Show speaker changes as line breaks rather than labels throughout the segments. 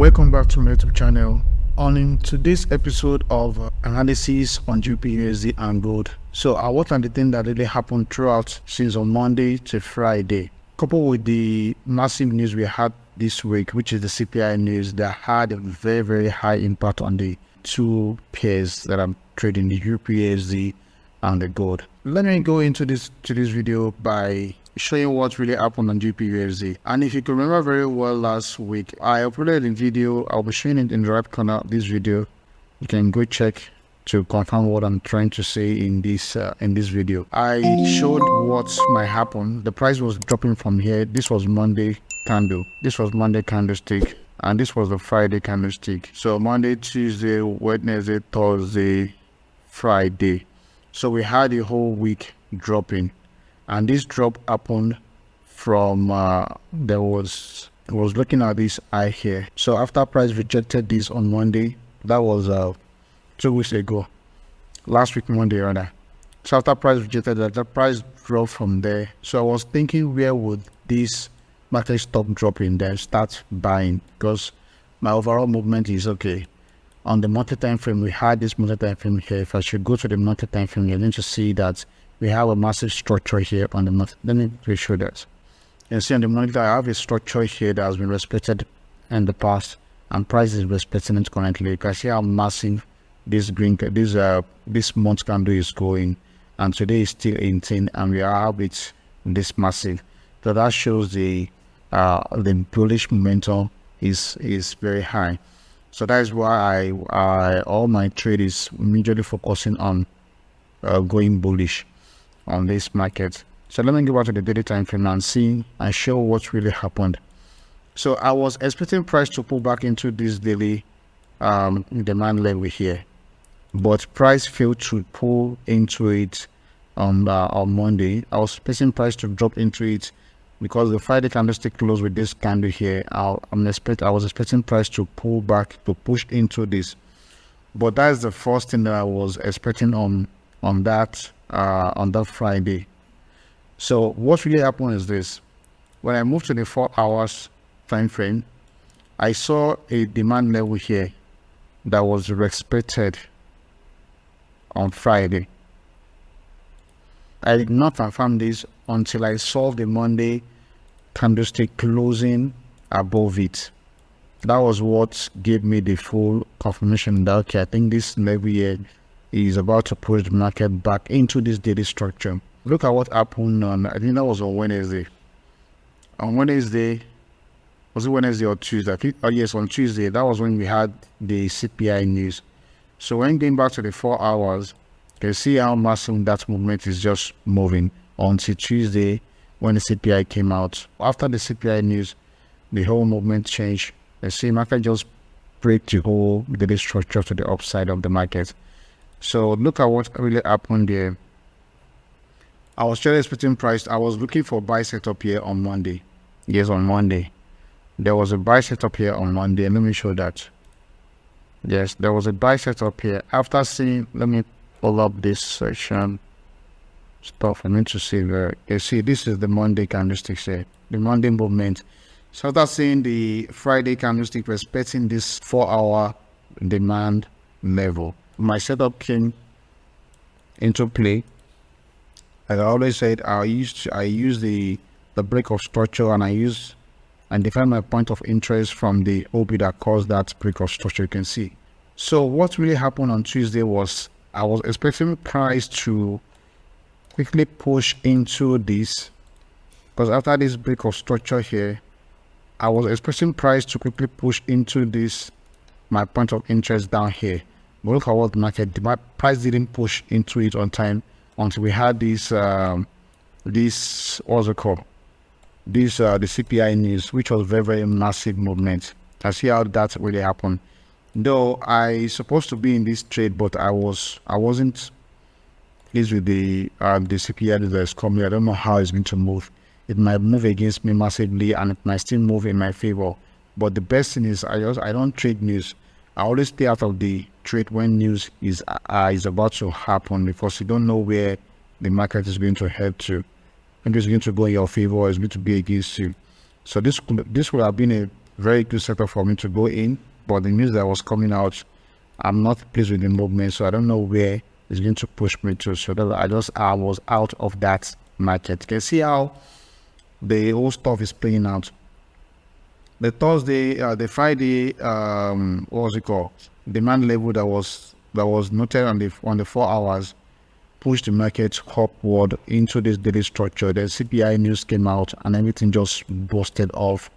Welcome back to my YouTube channel. On today's episode of analysis on GBPUSD and Gold. So what are the things that really happened throughout since on Monday to Friday, coupled with the massive news we had this week, which is the CPI news that had a very high impact on the two pairs that I'm trading, the GBPUSD and the Gold. Let me go into this video by showing what really happened on GBPUSD. And if you can remember very well, last week I uploaded a video. I'll be showing it in the right corner of this video. You can go check to confirm what I'm trying to say in this video. I showed what might happen. The price was dropping from here. This was Monday candle, this was Monday candlestick, and this was the Friday candlestick. So Monday, Tuesday, Wednesday, Thursday, Friday. So we had a whole week dropping. And this drop happened from I was looking at this high here. So after price rejected this on Monday, that was 2 weeks ago, last week Monday rather. So after price rejected that, the price dropped from there. So I was thinking, where would this market stop dropping, then start buying? Because my overall movement is okay. On the monthly time frame, we had this monthly time frame here. If I should go to the monthly time frame, you're going to see that we have a massive structure here on the month. Let me show that. You can see on the monitor, I have a structure here that has been respected in the past, and price is respecting it currently. You can see how massive this this month candle is going, and today is still 18, and we are with this massive. So that shows the bullish momentum is very high. So that is why I all my trade is immediately focusing on going bullish on this market. So let me go back to the daily time frame and see and show what really happened. So I was expecting price to pull back into this daily demand level here, but price failed to pull into it on Monday. I was expecting price to drop into it because the Friday candlestick closed with this candle here. I was expecting price to pull back, to push into this, but that's the first thing that I was expecting on that Friday. So what really happened is this: when I moved to the 4 hours time frame, I saw a demand level here that was respected on Friday. I did not confirm this until I saw the Monday candlestick closing above it. That was what gave me the full confirmation that, okay, I think this level here is about to push the market back into this daily structure. Look at what happened on, I think that was on Wednesday. On Wednesday, was it Wednesday or Tuesday? I think, oh yes, on Tuesday, that was when we had the CPI news. So when going back to the 4 hours, you can see how massive that movement is just moving until Tuesday when the CPI came out. After the CPI news, the whole movement changed. You see, market just break the whole daily structure to the upside of the market. So look at what really happened there. I was just expecting price. I was looking for buy setup here on Monday. Yes, on Monday. There was a buy setup here on Monday. Let me show that. Yes, there was a buy setup here. After seeing, let me pull up this section stuff. I need to see where you see this is the Monday candlestick here, the Monday movement. So after seeing the Friday candlestick respecting this 4 hour demand level, my setup came into play. As I always said, I use the break of structure, and I define my point of interest from the OB that caused that break of structure. You can see. So what really happened on Tuesday was I was expecting price to quickly push into this, because after this break of structure here, I was expecting price to quickly push into this, my point of interest down here. But look at what the market, the price didn't push into it on time until we had this what's it called, the CPI news, which was very massive movement. I see how that really happened. Though I supposed to be in this trade, but I wasn't pleased with the CPI that is coming. I don't know how it's going to move. It might move against me massively, and it might still move in my favor. But the best thing is I don't trade news. I always stay out of the trade when news is about to happen, because you don't know where the market is going to head to. And it's going to go in your favor, or it's going to be against you. So this would have been very good setup for me to go in. But the news that was coming out, I'm not pleased with the movement, so I don't know where it's going to push me to. So that I was out of that market. You can see how the whole stuff is playing out. The Thursday, the Friday, what was it called? Demand level that was noted on the 4 hours pushed the market upward into this daily structure. The CPI news came out and everything just busted off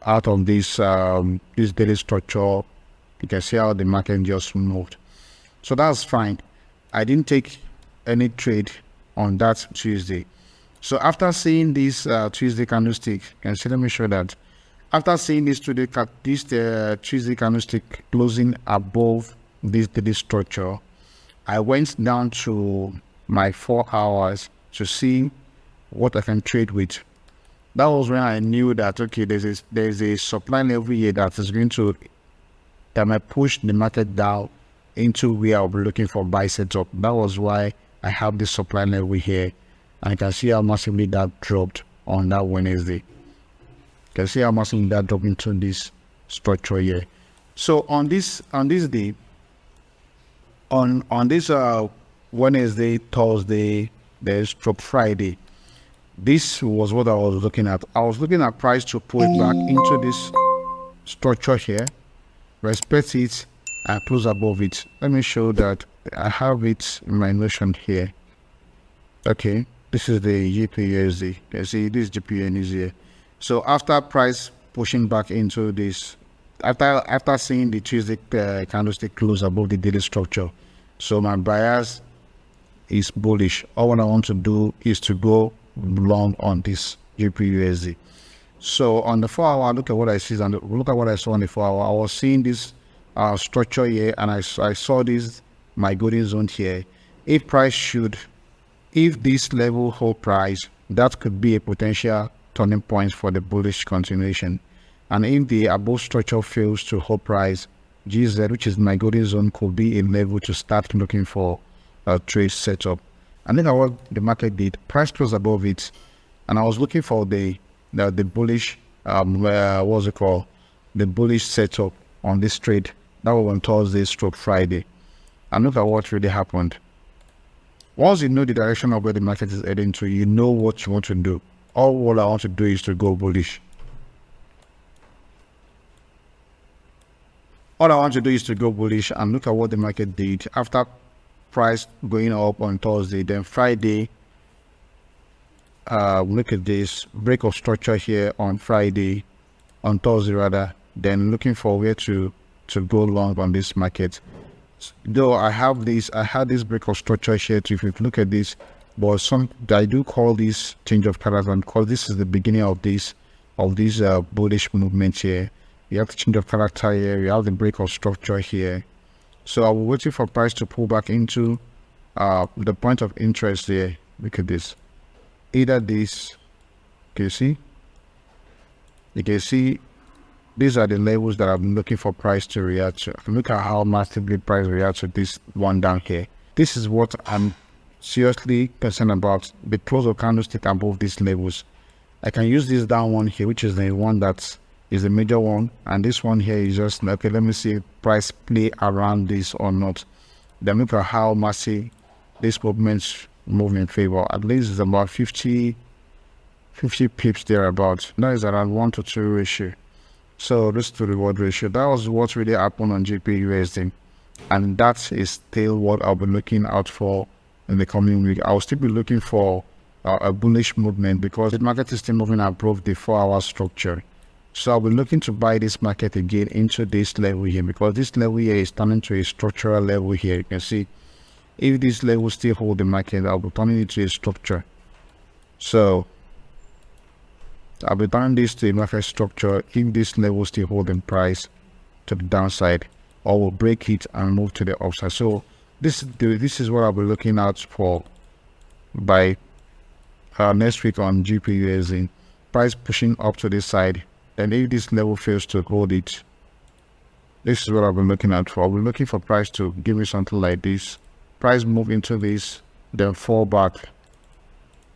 out of this this daily structure. You can see how the market just moved. So that's fine. I didn't take any trade on that Tuesday. So after seeing this Tuesday candlestick, you can see, let me show that. After seeing this Tuesday candlestick closing above this daily structure, I went down to my 4 hours to see what I can trade with. That was when I knew that, okay, there's a supply level here that might push the market down into where I'll be looking for buy setup. That was why I have this supply level here. And you can see how massively that dropped on that Wednesday. You can see how massively that dropped into this structure here. So on this day, on this Wednesday, Thursday, there's stroke Friday. This was what I was looking at. I was looking at price to pull it back into this structure here, respect it, and close above it. Let me show that I have it in my notion here. Okay, this is the GBPUSD. You see, this GPN is here. So after price pushing back into this, after seeing the Tuesday candlestick close above the daily structure, so my bias is bullish. All what I want to do is to go long on this GBPUSD. So on the 4 hour, look at what I see and look at what I saw on the 4 hour. I was seeing this structure here, and I saw this my golden zone here. If this level hold price, that could be a potential turning point for the bullish continuation. And if the above structure fails to hold price, GZ, which is my golden zone, could be a level to start looking for a trade setup. And then what the market did, price closed above it, and I was looking for the bullish what's it called, the bullish setup on this trade. That was on Thursday stroke Friday. And look at what really happened. Once you know the direction of where the market is heading to, you know what you want to do. All what I want to do is to go bullish. All I want to do is to go bullish, and look at what the market did after price going up on Thursday. Then Friday, look at this break of structure here on Friday, on Thursday rather. Then looking for where to go long on this market. Though I had this break of structure here too, if you look at this, but I do call this change of character, because this is the beginning of this bullish movement here. You have the change of character here, you have the break of structure here. So I was waiting for price to pull back into the point of interest here. Look at this. Either this, can you see these are the levels that I've been looking for price to react to. Look at how massively price reacts to this one down here. This is what I'm seriously concerned about, the close of candlestick above these levels. I can use this down one here, which is the one that is the major one, and this one here is just okay. Let me see if price play around this or not. Then look at how massive this movement move in favor. At least it's about 50 pips thereabouts. That is around 1 to 2 ratio. So risk to reward ratio, that was what really happened on GBPUSD, and that is still what I'll be looking out for in the coming week. I'll still be looking for a bullish movement, because the market is still moving above the 4 hour structure. So I'll be looking to buy this market again into this level here, because this level here is turning to a structural level here. You can see if this level still hold the market, I'll be turning it to a structure. So I'll be turning this to a market structure if this level still holding price to the downside, or will break it and move to the upside. So this is what I'll be looking out for by next week on GBPUSD. Price pushing up to this side. Then if this level fails to hold it, this is what I've been looking out for. I'll be looking for price to give me something like this. Price move into this, then fall back.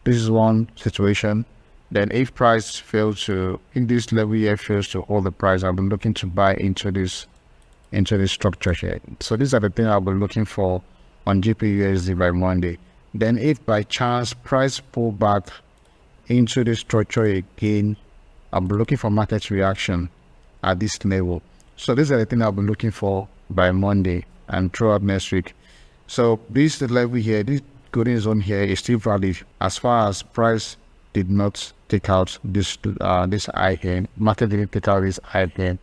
This is one situation. Then if price fails to, if this level here fails to hold the price, I'll be looking to buy into this structure here. So these are the things I'll be looking for on GBPUSD by Monday. Then if by chance price pull back into the structure again, I'll be looking for market reaction at this level. So these are the things I'll be looking for by Monday and throughout next week. So this level here, this golden zone here is still valid as far as price did not take out this high here. Market didn't take out this high here.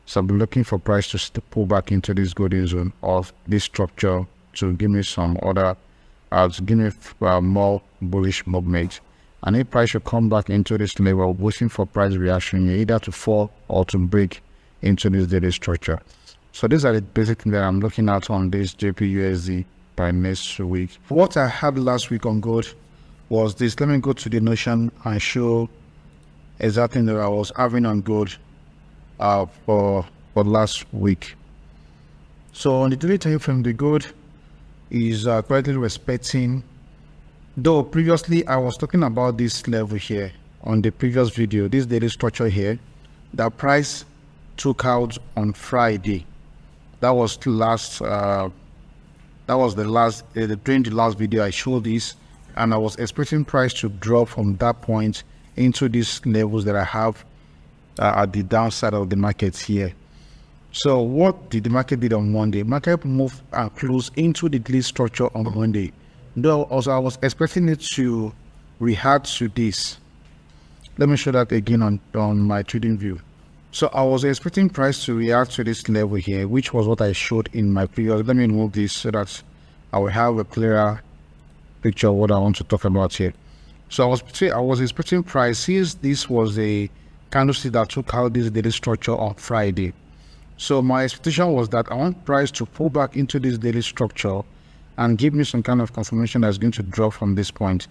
So I'll be looking for price to pull back into this golden zone of this structure to give me some other, to give me more bullish movement. And if price should come back into this level, waiting for price reaction either to fall or to break into this daily structure. So these are the basic things that I'm looking at on this GBPUSD by next week. What I had last week on gold was this. Let me go to the Notion and show exactly that I was having on gold for last week. So on the daily time frame, the gold is currently respecting, though previously I was talking about this level here on the previous video, this daily structure here, that price took out on Friday. That was the last during the last video I showed this, and I was expecting price to drop from that point into these levels that I have at the downside of the market here. So what did the market did on Monday? Market moved and closed into the daily structure on Monday. Though also I was expecting it to react to this. Let me show that again on my trading view. So I was expecting price to react to this level here, which was what I showed in my previous. Let me remove this so that I will have a clearer picture of what I want to talk about here. So I was expecting price, since this was a candlestick that took out this daily structure on Friday. So my expectation was that I want price to pull back into this daily structure and give me some kind of confirmation that's going to drop from this point.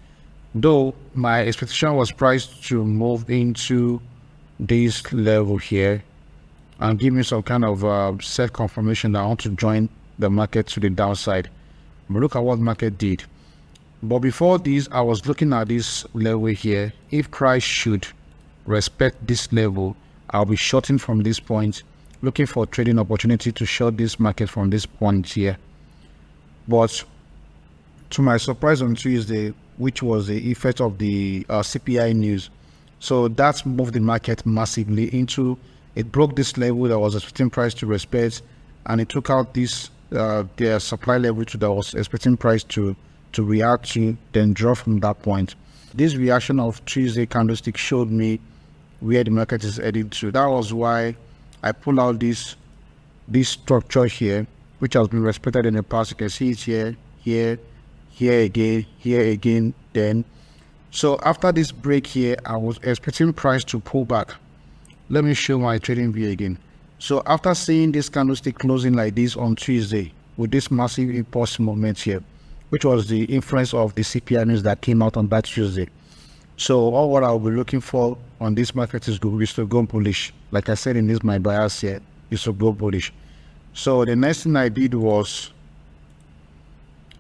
Though my expectation was price to move into this level here and give me some kind of set confirmation that I want to join the market to the downside. But look at what market did. But before this, I was looking at this level here. If price should respect this level, I'll be shorting from this point, looking for trading opportunity to short this market from this point here. But to my surprise on Tuesday, which was the effect of the CPI news, so that moved the market massively into, it broke this level that was expecting price to respect, and it took out this their supply level that was expecting price to react to, then drop from that point. This reaction of Tuesday candlestick showed me where the market is heading to. That was why I pull out this structure here, which has been respected in the past. You can see it here again, then. So after this break here, I was expecting price to pull back. Let me show my trading view again. So after seeing this candlestick closing like this on Tuesday with this massive impulse movement here, which was the influence of the CPI news that came out on that Tuesday. So all what I'll be looking for on this market is to go bullish. Like I said in this my bias here, is to go bullish. So the next thing I did was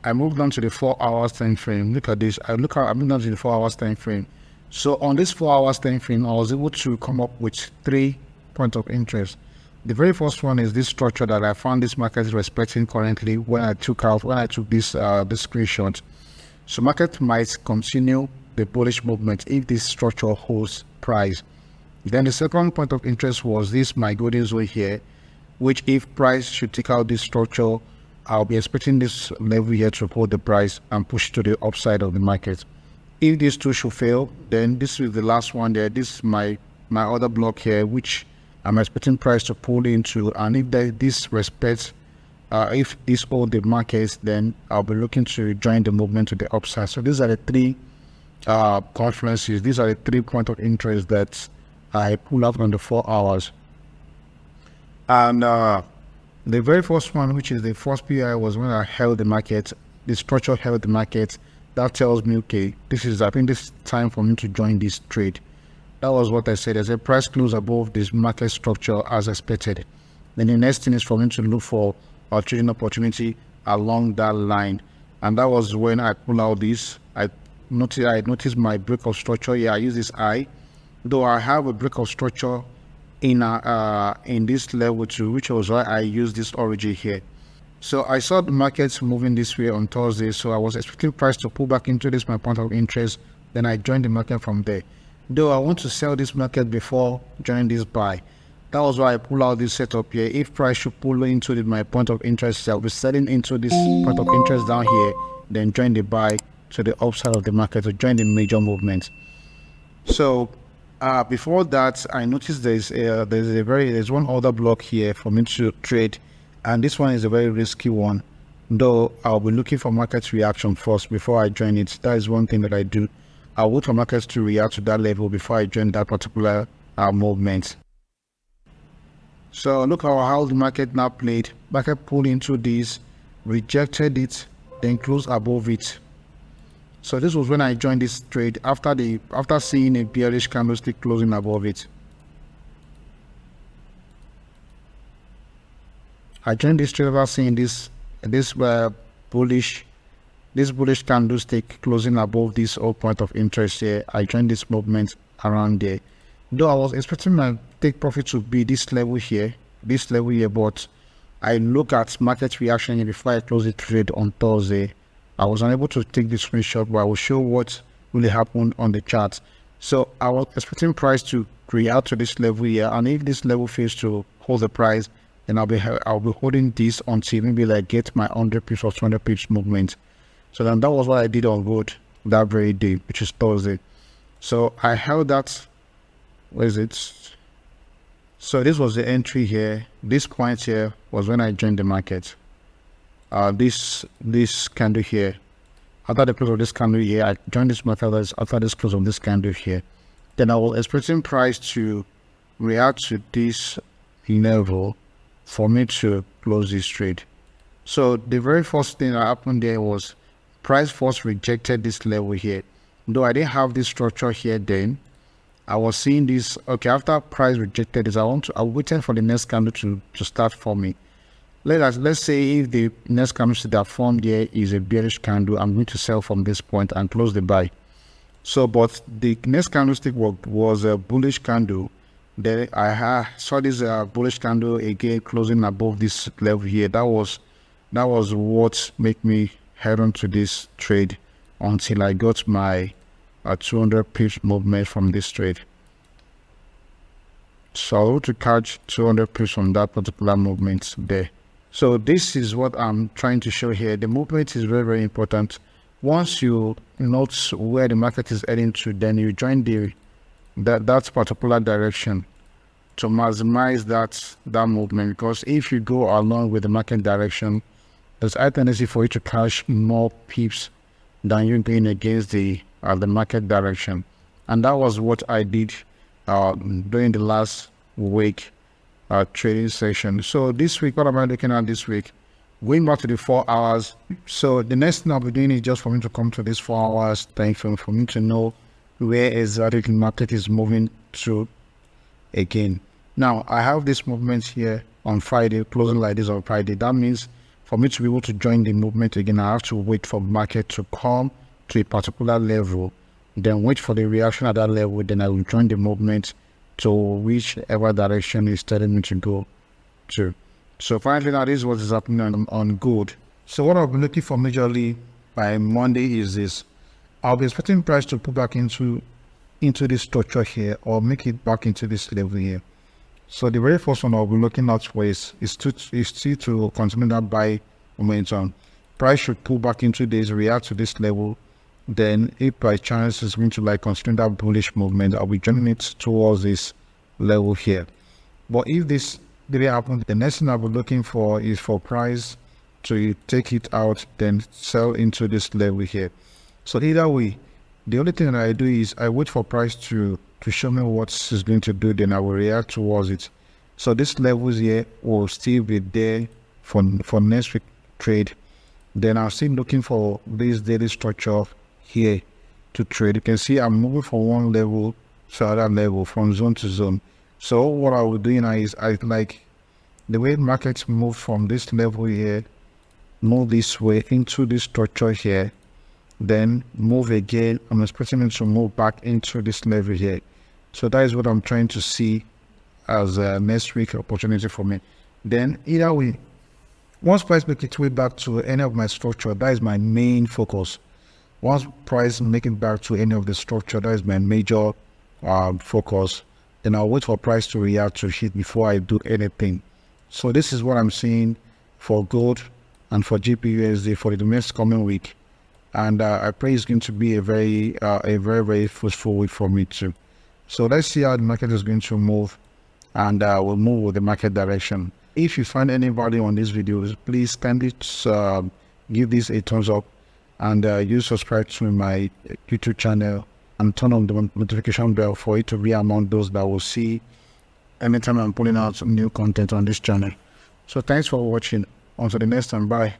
I moved on to the 4 hours time frame. Look at this. I moved on to the 4 hours time frame. So on this 4 hours time frame, I was able to come up with 3 points of interest. The very first one is this structure that I found this market is respecting currently when I took this screenshot. So market might continue the bullish movement if this structure holds price. Then the second point of interest was this my golden zone here, which if price should take out this structure, I'll be expecting this level here to hold the price and push to the upside of the market. If these two should fail, then this is the last one there. This is my other block here, which I'm expecting price to pull into, and if this respects, if this hold the markets, then I'll be looking to join the movement to the upside. So these are the 3 conferences. These are the 3 points of interest that I pull out on the 4 hours. And the very first one, which is the first PI, was when I held the market. The structure held the market. That tells me, okay, I think this is time for me to join this trade. That was what I said. As a price close above this market structure as expected, then the next thing is for me to look for a trading opportunity along that line. And that was when I pull out this. I noticed my break of structure here. I use this I, though I have a break of structure in this level too, which was why I use this origin here. So I saw the markets moving this way on Thursday, so I was expecting price to pull back into this my point of interest. Then I joined the market from there. Though I want to sell this market before joining this buy. That was why I pull out this setup here. If price should pull into my point of interest, I'll be selling into this point of interest down here, then join the buy to the upside of the market to join the major movement. So before that, I noticed there's one other block here for me to trade, and this one is a very risky one. Though I'll be looking for market reaction first before I join it. That is one thing that I do. I'll wait for markets to react to that level before I join that particular movement. So look how the market now played. Market pulled into this, rejected it, then closed above it. So this was when I joined this trade after seeing a bearish candlestick closing above it. I joined this trade after seeing this bullish candlestick closing above this old point of interest here. I joined this movement around there. Though I was expecting my take profit to be this level here, but I look at market reaction here before I close the trade on Thursday. I was unable to take the screenshot, but I will show what really happened on the chart. So I was expecting price to react to this level here, and if this level fails to hold the price, then I'll be holding this until maybe like get my 100 pips or 200 pips movement. So then that was what I did on gold that very day, which is Thursday. So I held that. Where is it? So this was the entry here. This point here was when I joined the market. This candle here. After the close of this candle here, I joined this market after this close of this candle here. Then I was expecting price to react to this level for me to close this trade. So the very first thing that happened there was price first rejected this level here. Though I didn't have this structure here then, I was seeing this. Okay, after price rejected this, I waited for the next candle to start forming. Let's say if the next candlestick that formed here is a bearish candle, I'm going to sell from this point and close the buy. So, but the next candlestick was a bullish candle. Then I saw this bullish candle again closing above this level here. That was what made me head on to this trade until I got my 200 pips movement from this trade. So I want to catch 200 pips from that particular movement there. So this is what I'm trying to show here. The movement is very, very important. Once you note where the market is heading to, then you join that particular direction to maximize that movement. Because if you go along with the market direction, there's a tendency for you to catch more pips than you're going against the market direction. And that was what I did during the last week trading session. So this week, what am I looking at this week? Going back to the 4 hours. So the next thing I'll be doing is just for me to come to this 4 hours time frame for me to know where exactly the market is moving to again. Now I have this movement here on Friday, closing like this on Friday. That means for me to be able to join the movement again, I have to wait for market to come to a particular level, then wait for the reaction at that level, then I will join the movement to whichever direction is telling me to go to. So finally, now this is what is happening on gold. So what I'll be looking for majorly by Monday is this. I'll be expecting price to pull back into this structure here, or make it back into this level here. So the very first one I'll be looking out for is still to continue that buy momentum. Price should pull back into this, react to this level. Then if by chance is going to like continue that bullish movement, I'll be joining it towards this level here. But if this didn't happen, the next thing I'll be looking for is for price to take it out, then sell into this level here. So either way, the only thing that I do is I wait for price to show me what it's going to do, then I will react towards it. So this levels here will still be there for next week trade. Then I'm still looking for this daily structure here to trade. You can see I'm moving from one level to another level, from zone to zone. So what I will do now is I like the way markets move from this level here, move this way into this structure here. then move again. I'm expecting it to move back into this level here. So that is what I'm trying to see as a next week opportunity for me. Then either way, once price make its way back to any of my structure, that is my main focus. Once price make it back to any of the structure, that is my major focus. Then I'll wait for price to react to it before I do anything. So this is what I'm seeing for gold and for GBPUSD for the next coming week. And I pray it's going to be a very, very fruitful week for me too. So let's see how the market is going to move, and we'll move with the market direction. If you find any value on these videos, please kindly give this a thumbs up, and you subscribe to my YouTube channel and turn on the notification bell for it to be among those that will see anytime I'm putting out some new content on this channel. So thanks for watching. Until the next time, bye.